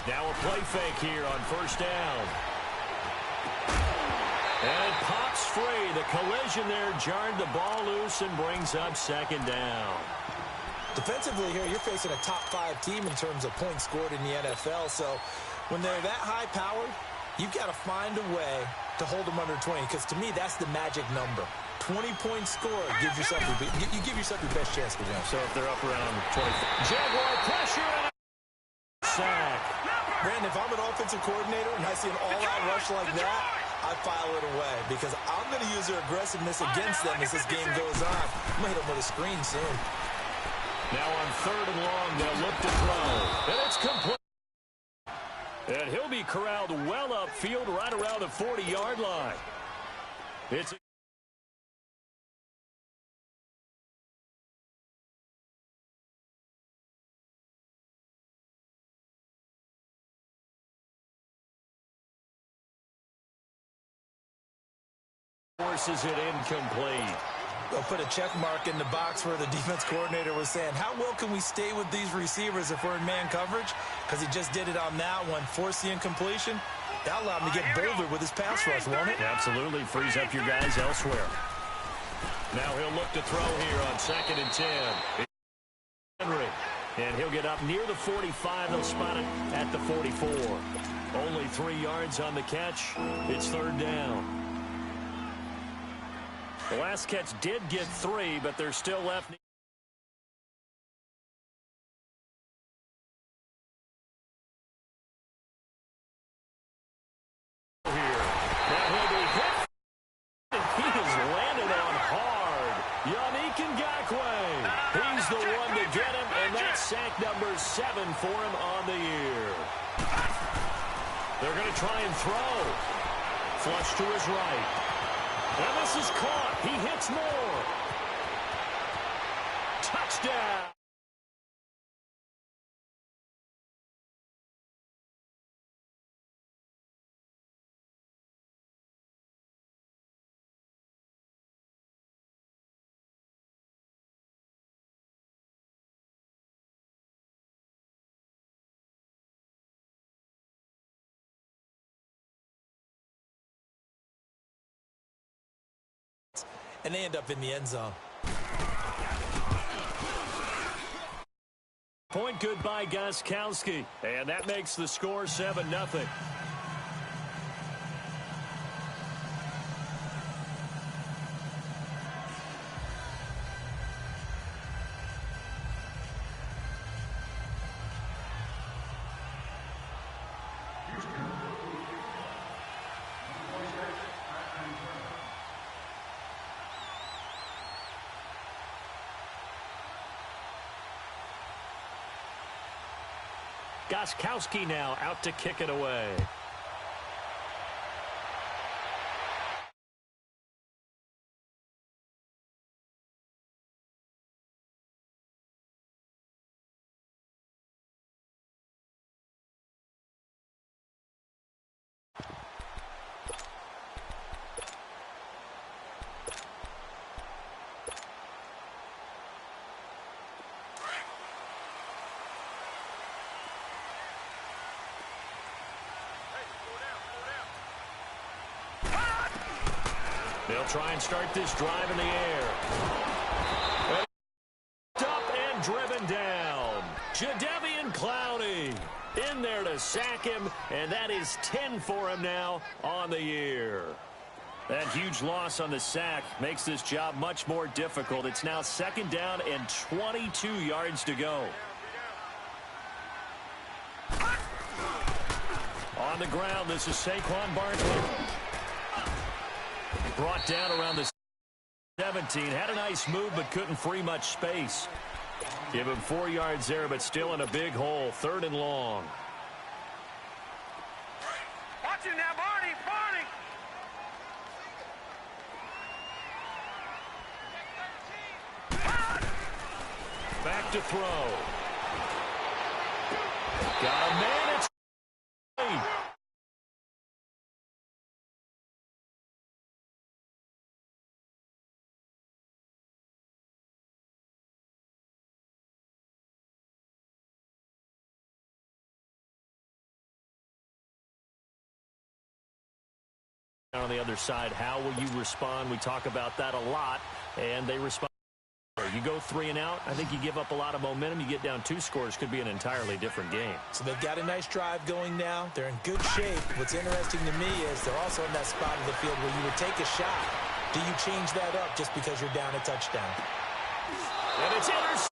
Now a play fake here on first down. And it pops free. The collision there jarred the ball loose and brings up second down. Defensively here, you're facing a top-5 team in terms of points scored in the NFL. So when they're that high-powered, you've got to find a way to hold them under 20. Because to me, that's the magic number. 20 points scored. You give yourself your best chance to win. So if they're up around 20. Jaguar pressure and a sack. Brandon, if I'm an offensive coordinator and I see an all-out rush like that, I file it away because I'm going to use their aggressiveness against them as this game goes on. I'm going to hit them with a screen soon. Now on third and long, they'll look to throw. And it's complete. And he'll be corralled well upfield right around the 40-yard line. It's a forces it incomplete. They'll put a check mark in the box where the defense coordinator was saying, how well can we stay with these receivers if we're in man coverage? Because he just did it on that one, forced the incompletion. That allowed him to get bolder with his pass rush, won't it? Absolutely. Frees up your guys elsewhere. Now he'll look to throw here on 2nd and 10. Henry. And he'll get up near the 45. They'll spot it at the 44. Only 3 yards on the catch. It's third down. The last catch did get 3, but they're still left. Here. Now he'll be hit. He is landed on hard. Yannick Ngakoue. He's the one to get him, and that's sack number 7 for him on the year. They're going to try and throw. Flush to his right. And this is caught. He hits more. Touchdown. And they end up in the end zone. Point good by Gostkowski. And that makes the score 7-0. Gostkowski now out to kick it away. They'll try and start this drive in the air. Up and driven down. Jadeveon Clowney in there to sack him, and that is 10 for him now on the year. That huge loss on the sack makes this job much more difficult. It's now 2nd down and 22 yards to go. On the ground, this is Saquon Barkley. Brought down around the 17. Had a nice move, but couldn't free much space. Give him 4 yards there, but still in a big hole. 3rd and long. Watch it now, Barney! Barney! Back to throw. Got a man. It's On the other side, how will you respond? We talk about that a lot, and they respond. You go 3 and out, I think you give up a lot of momentum. You get down 2 scores, could be an entirely different game. So they've got a nice drive going now. They're in good shape. What's interesting to me is they're also in that spot of the field where you would take a shot. Do you change that up just because you're down a touchdown? And it's intercepted.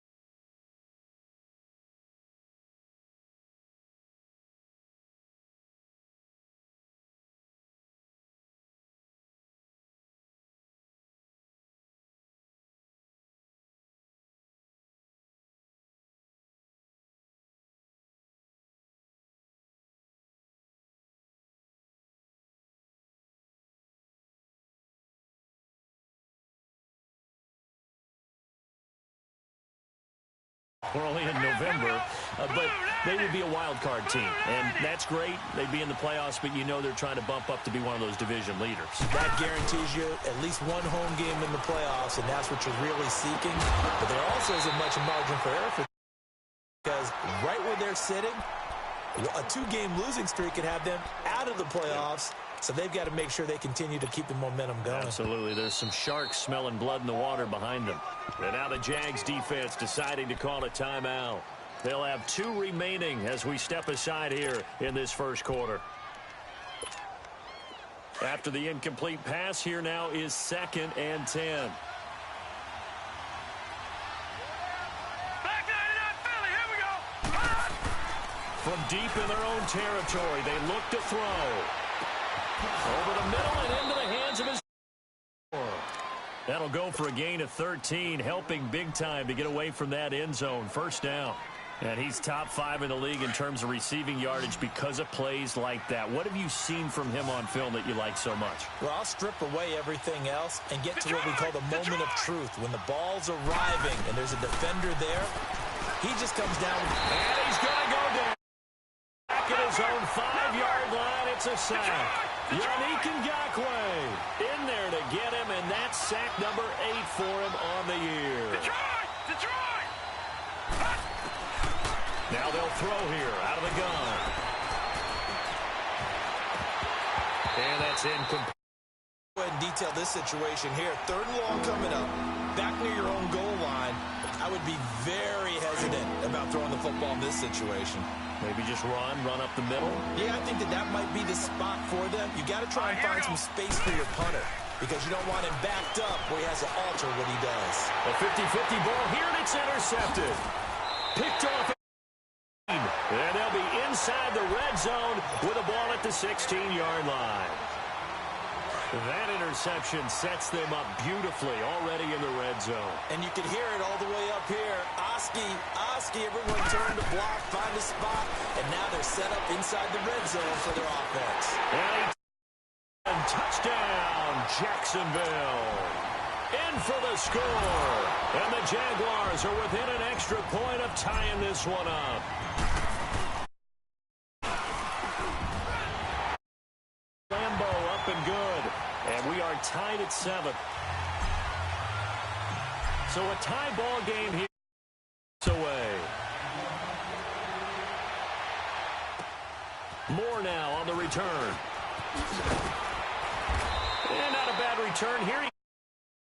We're only in November, but they would be a wild card team, and that's great. They'd be in the playoffs, but you know they're trying to bump up to be one of those division leaders. That guarantees you at least one home game in the playoffs, and that's what you're really seeking. But there also isn't much margin for error for them, because right where they're sitting, a 2-game losing streak could have them out of the playoffs. So they've got to make sure they continue to keep the momentum going. Absolutely. There's some sharks smelling blood in the water behind them. And now the Jags defense deciding to call a timeout. They'll have 2 remaining as we step aside here in this first quarter. After the incomplete pass, here now is 2nd and 10. Back 99 Philly, here we go. From deep in their own territory, they look to throw. Over the middle and into the hands of his. That'll go for a gain of 13, helping big time to get away from that end zone. First down. And he's top 5 in the league in terms of receiving yardage because of plays like that. What have you seen from him on film that you like so much? Well, I'll strip away everything else and get to what we call the moment of truth. When the ball's arriving and there's a defender there, he just comes down. And he's going to go down. Back at his own 5-yard line, it's a sack. Yannick Ngakoue in there to get him, and that's sack number 8 for him on the year. Detroit! Now they'll throw here out of the gun. And that's incomplete. Go ahead and detail this situation here. 3rd and long coming up. Back near your own goal line. I would be very hesitant about throwing the football in this situation. Maybe just run up the middle. Yeah, I think that might be the spot for them. You got to try and find some space for your punter because you don't want him backed up where he has to alter what he does. A 50-50 ball here, and it's intercepted. Picked off. And they'll be inside the red zone with a ball at the 16-yard line. That interception sets them up beautifully already in the red zone. And you can hear it all the way up here. Oski, everyone turned to block, find a spot, and now they're set up inside the red zone for their offense. And touchdown, Jacksonville. In for the score. And the Jaguars are within an extra point of tying this one up. Lambo up and good. And we are tied at 7. So a tie ball game here. Away. Moore now on the return. And not a bad return here.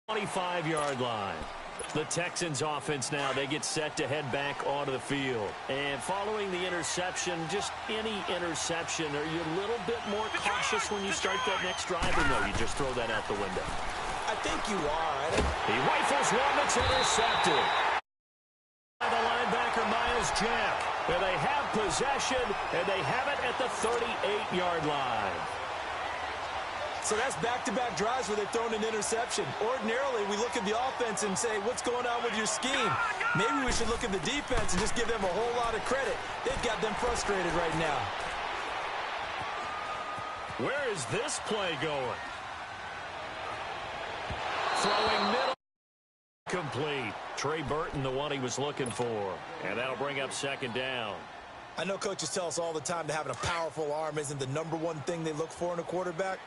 25-yard line. The Texans offense now, they get set to head back onto the field. And following the interception, just any interception, are you a little bit more cautious when you start that next drive, or no, you just throw that out the window? I think you are. He rifles one that's intercepted. The linebacker, Myles Jack. And they have possession, and they have it at the 38-yard line. So that's back-to-back drives where they've thrown an interception. Ordinarily, we look at the offense and say, what's going on with your scheme? Maybe we should look at the defense and just give them a whole lot of credit. They've got them frustrated right now. Where is this play going? Throwing middle. Complete. Trey Burton, the one he was looking for. And that'll bring up 2nd down. I know coaches tell us all the time that having a powerful arm isn't the #1 thing they look for in a quarterback.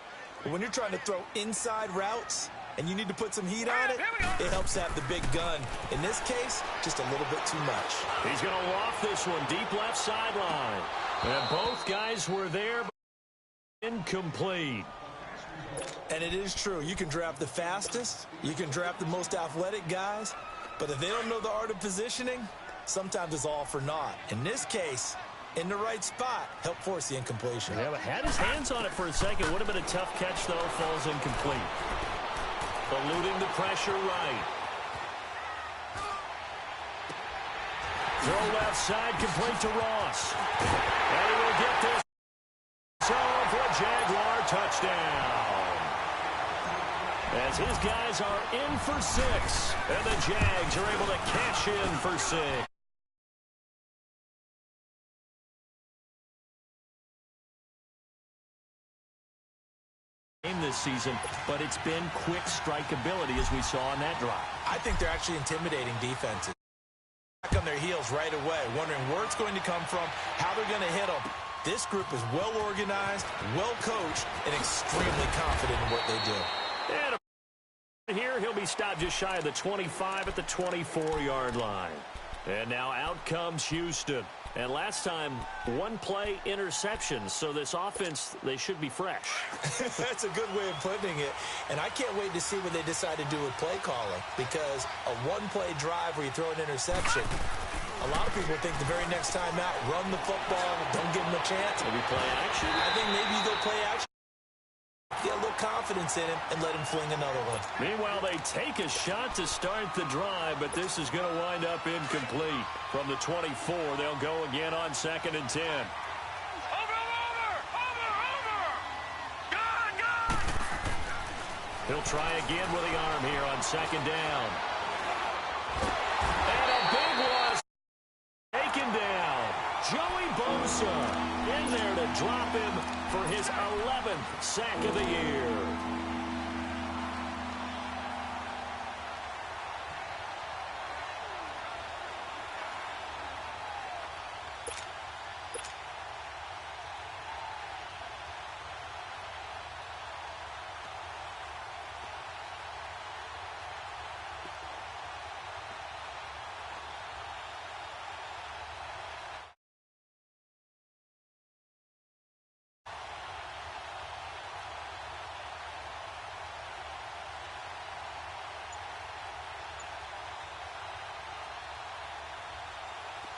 But when you're trying to throw inside routes and you need to put some heat on it, it helps have the big gun. In this case, just a little bit too much. He's going to loft this one deep left sideline. And both guys were there, but incomplete. And it is true. You can draft the fastest. You can draft the most athletic guys. But if they don't know the art of positioning, sometimes it's all for naught. In this case, in the right spot, help force the incompletion. Yeah, but had his hands on it for a second. Would have been a tough catch, though. Falls incomplete. Eluding the pressure right. Throw left side, complete to Ross. And he will get this. So for a Jaguar touchdown. As his guys are in for 6. And the Jags are able to cash in for 6. This season, but it's been quick strike ability as we saw on that drive. I think they're actually intimidating defenses. Back on their heels right away, wondering where it's going to come from, how they're going to hit them. This group is well organized, well coached, and extremely confident in what they do. And here he'll be stopped just shy of the 25 at the 24-yard line. And now out comes Houston. And last time, one play interception. So this offense, they should be fresh. That's a good way of putting it. And I can't wait to see what they decide to do with play calling. Because a one-play drive where you throw an interception, a lot of people think the very next time out, run the football, don't give them a chance. Maybe play action. I think maybe you go play action. Get a little confidence in him and let him fling another one. Meanwhile, they take a shot to start the drive, but this is going to wind up incomplete. From the 24, they'll go again on 2nd and 10. Over! Gone! He'll try again with the arm here on 2nd down. And a big loss. Taken down. Joey Bosa in there to drop him for his 11th sack of the year.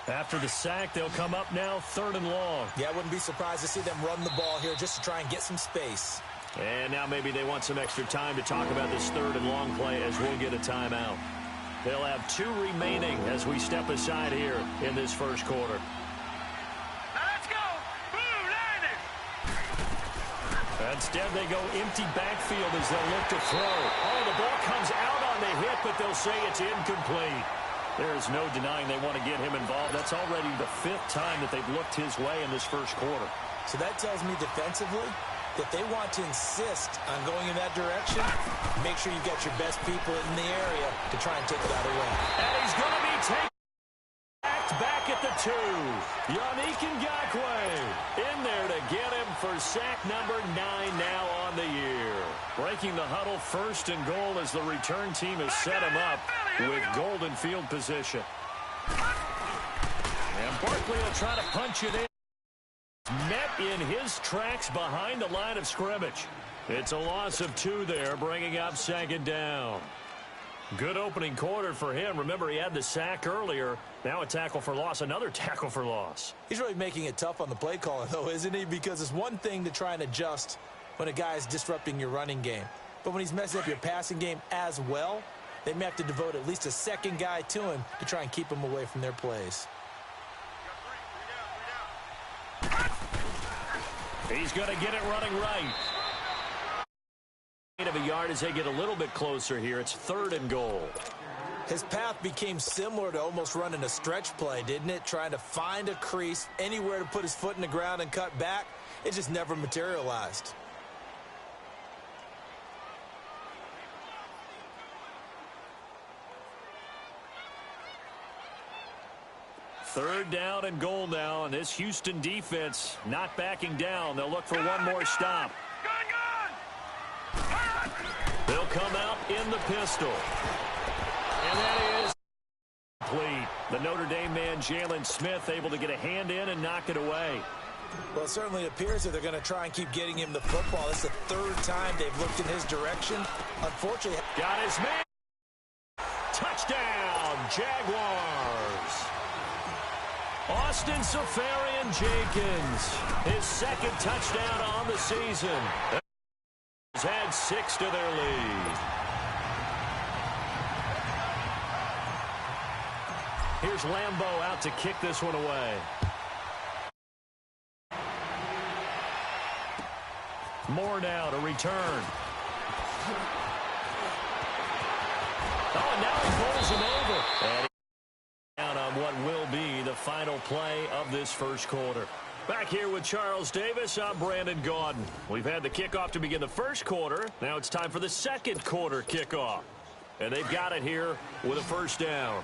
After the sack, they'll come up now 3rd and long. Yeah, I wouldn't be surprised to see them run the ball here just to try and get some space. And now maybe they want some extra time to talk about this 3rd and long play as we'll get a timeout. They'll have 2 remaining as we step aside here in this first quarter. Now let's go! Blue Niners! Instead, they go empty backfield as they'll look to throw. Oh, the ball comes out on the hit, but they'll say it's incomplete. There's no denying they want to get him involved. That's already the 5th time that they've looked his way in this first quarter. So that tells me defensively that they want to insist on going in that direction. Make sure you've got your best people in the area to try and take that away. And he's going to be taken back at the 2. Yannick Ngakoue in there to get him for sack number 9 now on the year. Breaking the huddle, 1st and goal as the return team has set him up with golden field position. And Barkley will try to punch it in. Met in his tracks behind the line of scrimmage. It's a loss of 2 there, bringing up 2nd down. Good opening quarter for him. Remember, he had the sack earlier. Now a tackle for loss, another tackle for loss. He's really making it tough on the play caller, though, isn't he? Because it's one thing to try and adjust when a guy is disrupting your running game. But when he's messing up your passing game as well, they may have to devote at least a second guy to him to try and keep him away from their plays. He's going to get it running right. Of a yard as they get a little bit closer here. It's 3rd and goal. His path became similar to almost running a stretch play, didn't it? Trying to find a crease, anywhere to put his foot in the ground and cut back. It just never materialized. Third down and goal now, and this Houston defense not backing down. They'll look for one more stop. They'll come out in the pistol. And that is complete. The Notre Dame man, Jalen Smith, able to get a hand in and knock it away. Well, it certainly appears that they're going to try and keep getting him the football. It's the third time they've looked in his direction. Unfortunately, got his man. Touchdown, Jaguars. Austin Seferian-Jenkins, his second touchdown on the season. He's had 6 to their lead. Here's Lambeau out to kick this one away. Moore now to return. Oh, and now he pulls him over. And down on what will be the final play of this first quarter. Back here with Charles Davis, I'm Brandon Gaudin. We've had the kickoff to begin the first quarter. Now it's time for the second quarter kickoff. And they've got it here with a first down.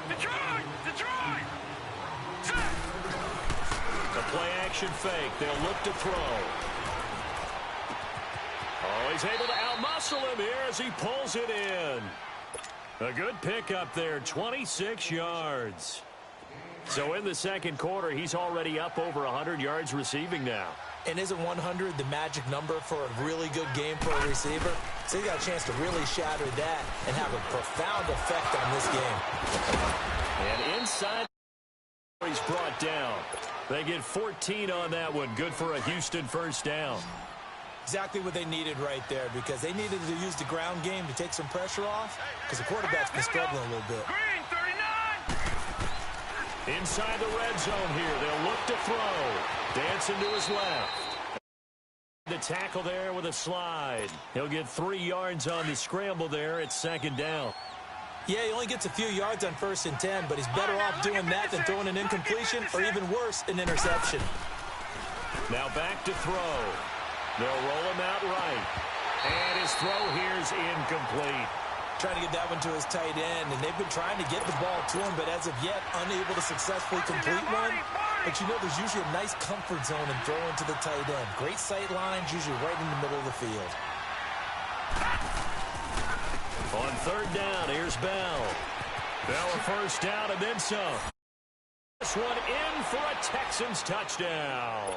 Detroit! Detroit! A play-action fake. They'll look to throw. Oh, he's able to outmuscle him here as he pulls it in. A good pickup there, 26 yards. So in the second quarter, he's already up over 100 yards receiving now. and isn't 100 the magic number for a really good game for a receiver? So he got a chance to really shatter that and have a profound effect on this game. And inside, he's brought down. They get 14 on that one. Good for a Houston first down. Exactly what they needed right there, because they needed to use the ground game to take some pressure off, because the quarterback's been struggling a little bit. Green, 39! Inside the red zone here. They'll look to throw. Dancing to his left. The tackle there with a slide. He'll get 3 yards on the scramble there at second down. Yeah, he only gets a few yards on 1st and 10, but he's better off doing that than throwing an incompletion or even worse, an interception. Now back to throw. They'll roll him out right. And his throw here's incomplete. Trying to get that one to his tight end, and they've been trying to get the ball to him, but as of yet, unable to successfully complete one. But you know, there's usually a nice comfort zone in throwing to the tight end. Great sight lines, usually right in the middle of the field. On third down, here's Bell. Bell a first down and then some. This one in for a Texans touchdown.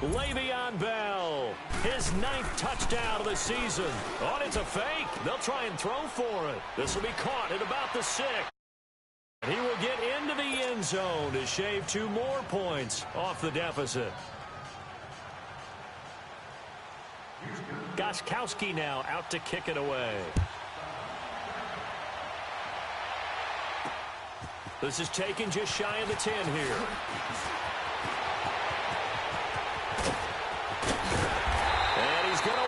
Le'Veon Bell, his 9th touchdown of the season. Oh, it's a fake. They'll try and throw for it. This will be caught at about the 6. And he will get into the end zone to shave 2 more points off the deficit. Gostkowski now out to kick it away. This is taken just shy of the 10 here. And he's going to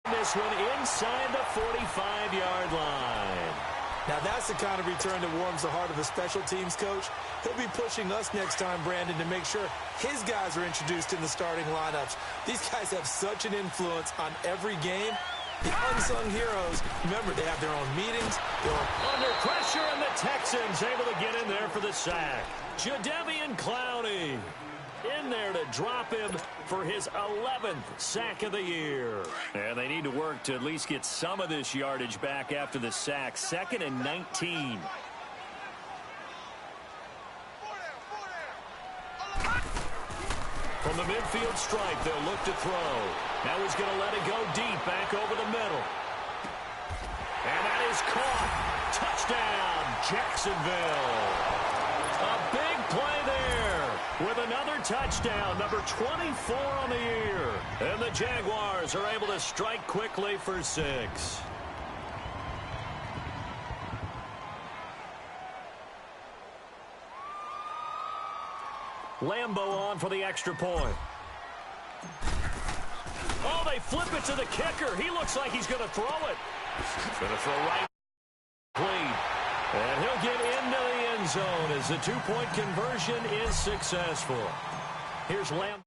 win this one inside the 45-yard line. Now that's the kind of return that warms the heart of a special teams coach. He'll be pushing us next time, Brandon, to make sure his guys are introduced in the starting lineups. These guys have such an influence on every game. The unsung heroes, remember, they have their own meetings. Under pressure, and the Texans able to get in there for the sack. Jadeveon Clowney in there to drop him for his 11th sack of the year. And they need to work to at least get some of this yardage back after the sack. 2nd and 19. From the midfield stripe, they'll look to throw. Now he's going to let it go deep, back over the middle. And that is caught. Touchdown, Jacksonville. A big play there with another touchdown, number 24 on the year. And the Jaguars are able to strike quickly for 6. Lambeau on for the extra point. Oh, they flip it to the kicker. He looks like he's going to throw it. Going to throw right. Clean. And he'll get into the end zone as the 2-point conversion is successful. Here's Lambeau.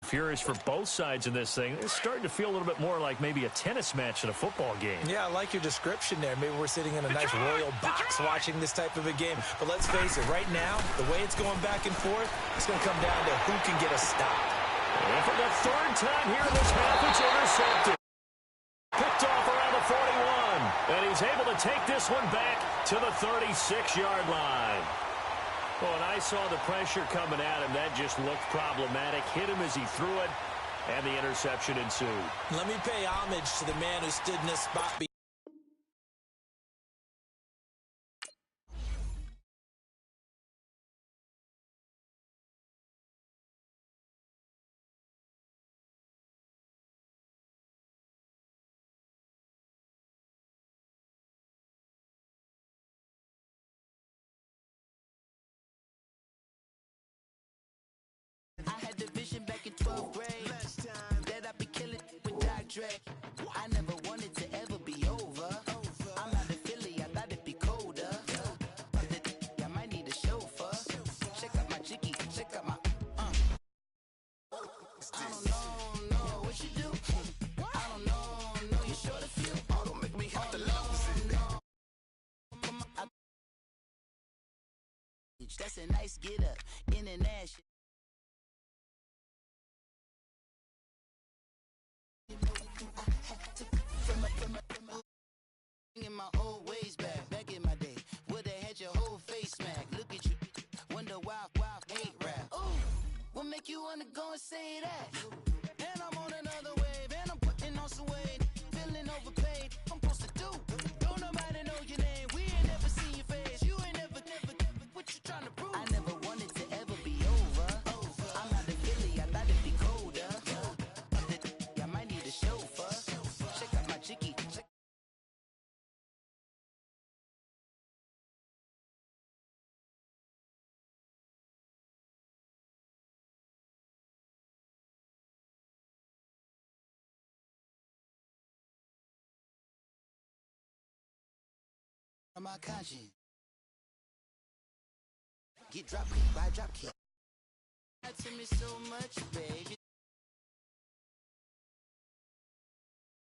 Furious for both sides in this thing. It's starting to feel a little bit more like maybe a tennis match in a football game. Yeah, I like your description there. Maybe we're sitting in a nice royal box watching this type of a game. But let's face it, right now, the way it's going back and forth, it's going to come down to who can get a stop. And for the third time here in this half, it's intercepted. Picked off around the 41. And he's able to take this one back to the 36-yard line. Well, and I saw the pressure coming at him. That just looked problematic. Hit him as he threw it, and the interception ensued. Let me pay homage to the man who stood in this spot. I had the vision back in 12th grade that I'd be killing with Dr. Dre. I never wanted to ever be over. I'm out of Philly, I thought it'd be colder. I might need a chauffeur. Check out my chicky, check out my I don't know what you do. I don't know you short a few. Oh, don't make me have to lose it. That's a nice get up, international. In my old ways back in my day, would've had your whole face smack. Look at you, wonder why hate rap. Ooh, what make you wanna go and say that? And I'm on another wave, and I'm putting on some weight, feeling overpaid. I'm supposed to do. Don't nobody know your name. We ain't never seen your face. You ain't never. What you trying to prove? I never wanted to ever be over. I'm out of Philly, I thought it'd be colder. I might need a chauffeur. Check out my chicky. My conscience. Get drop kick by drop kick. To me so much, baby.